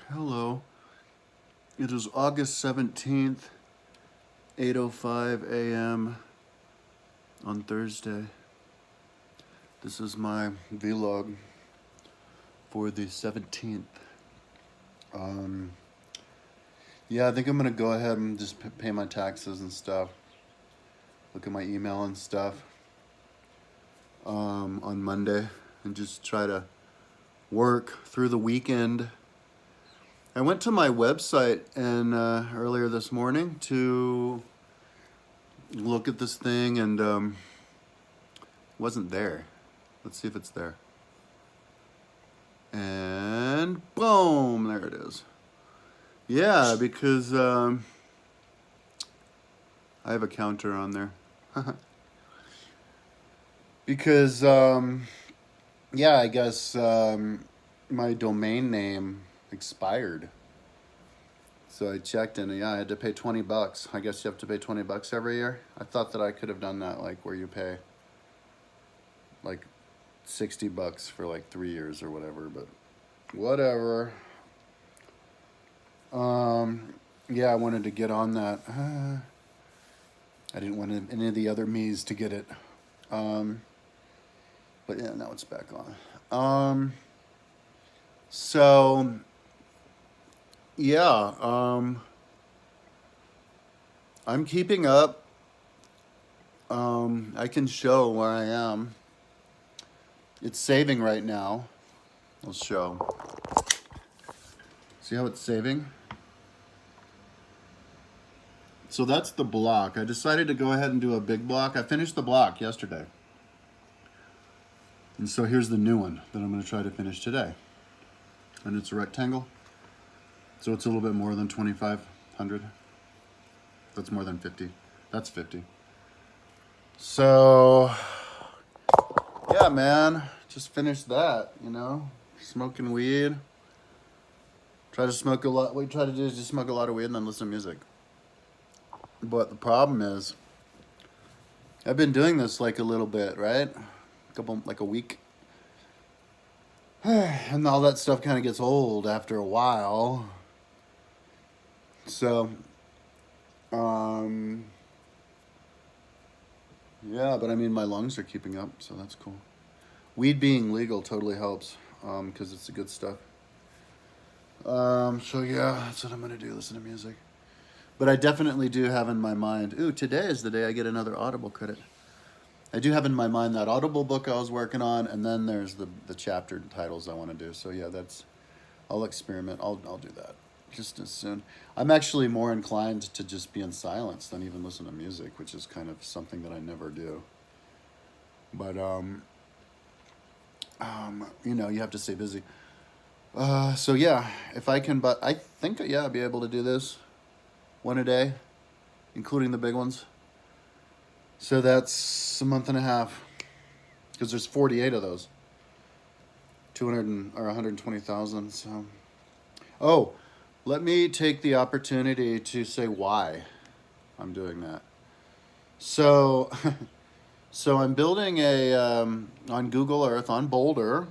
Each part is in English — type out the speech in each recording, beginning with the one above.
Hello. It is August 17th, 8:05 a.m. on Thursday. This is my vlog for the 17th. Yeah, I think I'm gonna go ahead and just pay my taxes and stuff. Look at my email and stuff on Monday and just try to work through the weekend. I went to my website and earlier this morning to look at this thing and wasn't there. Let's see if it's there. And boom, there it is. Yeah, because I have a counter on there. Because yeah, I guess my domain name expired. So I checked and yeah, I had to pay $20. I guess you have to pay $20 every year. I thought that I could have done that like where you pay like $60 for like 3 years or whatever, but whatever. Yeah, I wanted to get on that. I didn't want any of the other me's to get it. But yeah, now it's back on. So yeah, I'm keeping up. I can show where I am. It's saving right now. I'll show. See how it's saving? So that's the block. I decided to go ahead and do a big block. I finished the block yesterday. And so here's the new one that I'm going to try to finish today. And it's a rectangle. So it's a little bit more than 2,500. That's more than 50. That's 50. So, yeah, man. Just finished that, you know. Smoking weed. Try to smoke a lot. What we try to do is just smoke a lot of weed and then listen to music. But the problem is, I've been doing this like a little bit, right? Like a week. And all that stuff kind of gets old after a while. So, yeah, but I mean, my lungs are keeping up, so that's cool. Weed being legal totally helps, because it's the good stuff. So yeah, that's what I'm gonna do, listen to music. But I definitely do have in my mind, ooh, today is the day I get another Audible credit. I do have in my mind that Audible book I was working on, and then there's the chapter titles I want to do. So yeah, I'll experiment. I'll do that just as soon. I'm actually more inclined to just be in silence than even listen to music, which is kind of something that I never do. But you know, you have to stay busy. So yeah, if I can, but I think yeah, I'll be able to do this one a day, including the big ones. So that's a month and a half, because there's 48 of those. 200 or 120,000. So, oh, let me take the opportunity to say why I'm doing that. So, so I'm building a on Google Earth on Boulder.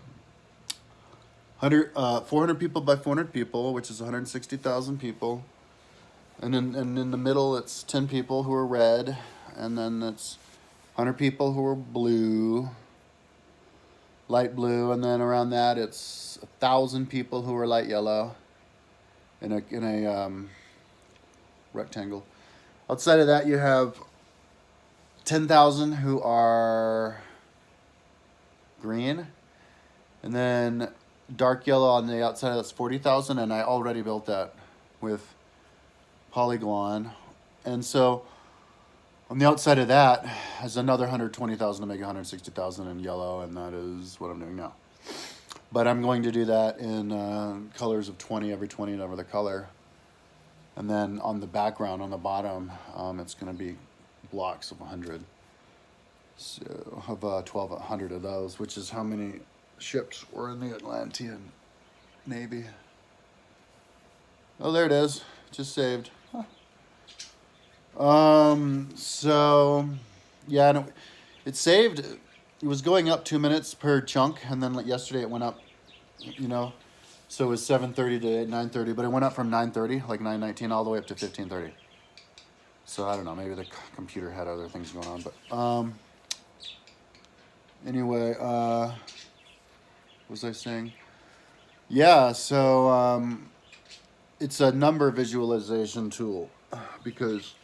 400 people by 400 people, which is 160,000 people. And in the middle, it's 10 people who are red. And then it's 100 people who are blue, light blue. And then around that, it's 1,000 people who are light yellow in a rectangle. Outside of that, you have 10,000 who are green. And then dark yellow on the outside, that's 40,000. And I already built that with Polygon. And so on the outside of that is another 120,000 to make 160,000 in yellow, and that is what I'm doing now. But I'm going to do that in colors of 20, every 20 over the color. And then on the background, on the bottom, it's going to be blocks of 100. So of 1,200 of those, which is how many ships were in the Atlantean Navy. Oh, there it is. Just saved. Huh. So, yeah, it saved. It was going up 2 minutes per chunk, and then like yesterday it went up, you know, So it was 7:30 to 9:30, but it went up from 9:30, like 9:19, all the way up to 15:30. So I don't know, maybe the computer had other things going on, but anyway, what was I saying? Yeah, so it's a number visualization tool because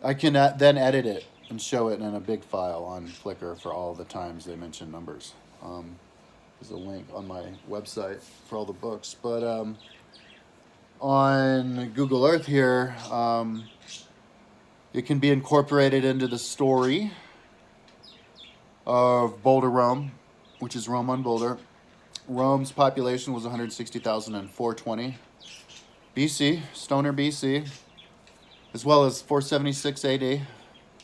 I can then edit it and show it in a big file on Flickr for all the times they mention numbers. There's a link on my website for all the books. But on Google Earth here, it can be incorporated into the story of Boulder, Rome, which is Rome on Boulder. Rome's population was 160,000 in 420 BC, Stoner BC, as well as 476 AD,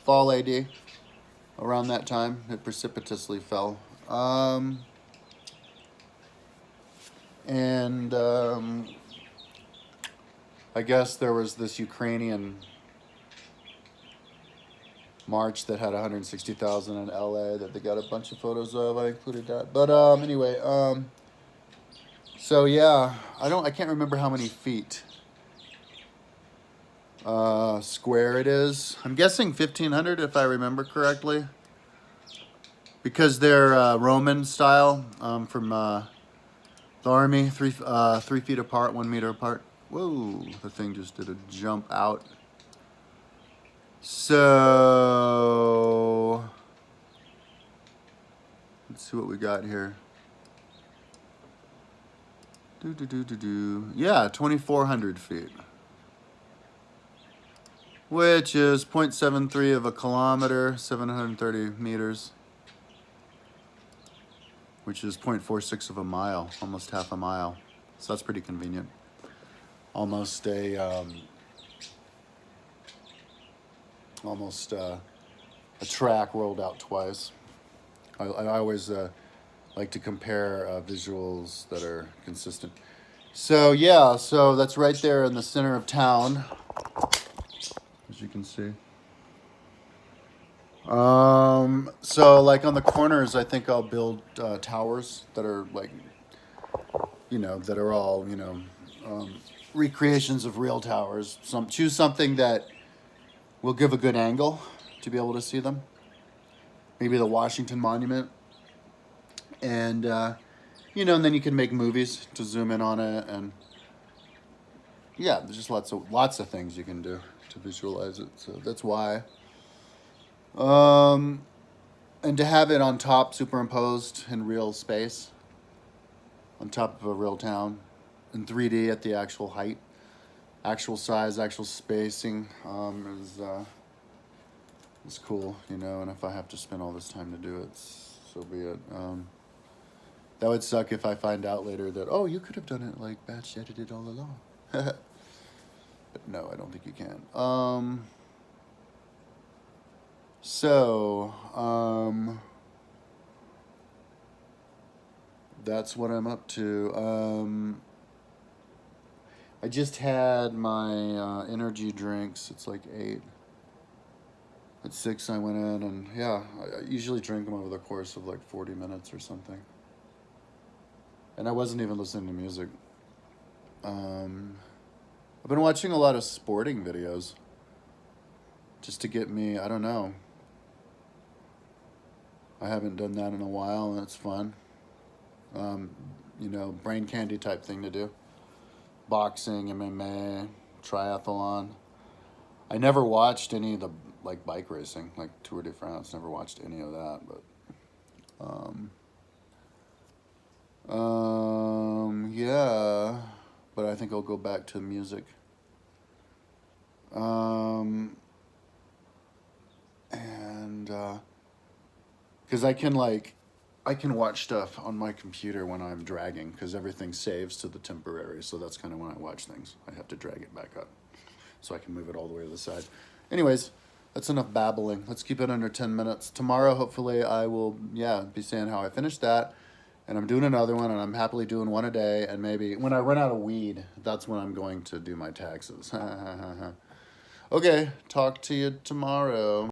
fall AD. Around that time, it precipitously fell. And I guess there was this Ukrainian march that had 160,000 in LA that they got a bunch of photos of. I included that. But anyway, so yeah, I can't remember how many feet square it is. I'm guessing 1,500 if I remember correctly, because they're Roman style from the army, 3 feet apart, 1 meter apart. Whoa, the thing just did a jump out. So let's see what we got here. Yeah, 2,400 feet, which is 0.73 of a kilometer, 730 meters, which is 0.46 of a mile, almost half a mile. So that's pretty convenient. Almost a track rolled out twice. I always like to compare visuals that are consistent. So yeah, so that's right there in the center of town, as you can see. So like on the corners, I think I'll build towers that are like, that are all, recreations of real towers. Choose something that will give a good angle to be able to see them. Maybe the Washington Monument. And, and then you can make movies to zoom in on it. And yeah, there's just lots of things you can do to visualize it. So that's why. And to have it on top, superimposed in real space, on top of a real town, in 3D at the actual height, actual size, actual spacing, is cool, and if I have to spend all this time to do it, so be it. That would suck if I find out later that, oh, you could have done it like batch edited all along. But no, I don't think you can. So, that's what I'm up to. I just had my energy drinks. It's like 8. At 6 I went in, and yeah, I usually drink them over the course of like 40 minutes or something. And I wasn't even listening to music. I've been watching a lot of sporting videos just to get me, I don't know. I haven't done that in a while, and it's fun. Brain candy type thing to do. Boxing, MMA, triathlon. I never watched any of the bike racing, like Tour de France. Never watched any of that, but yeah. But I think I'll go back to music. And because I can watch stuff on my computer when I'm dragging, because everything saves to the temporary. So that's kind of when I watch things. I have to drag it back up so I can move it all the way to the side. Anyways, that's enough babbling. Let's keep it under 10 minutes. Tomorrow, hopefully, I will, be saying how I finished that. And I'm doing another one, and I'm happily doing one a day. And maybe when I run out of weed, that's when I'm going to do my taxes. Okay, talk to you tomorrow.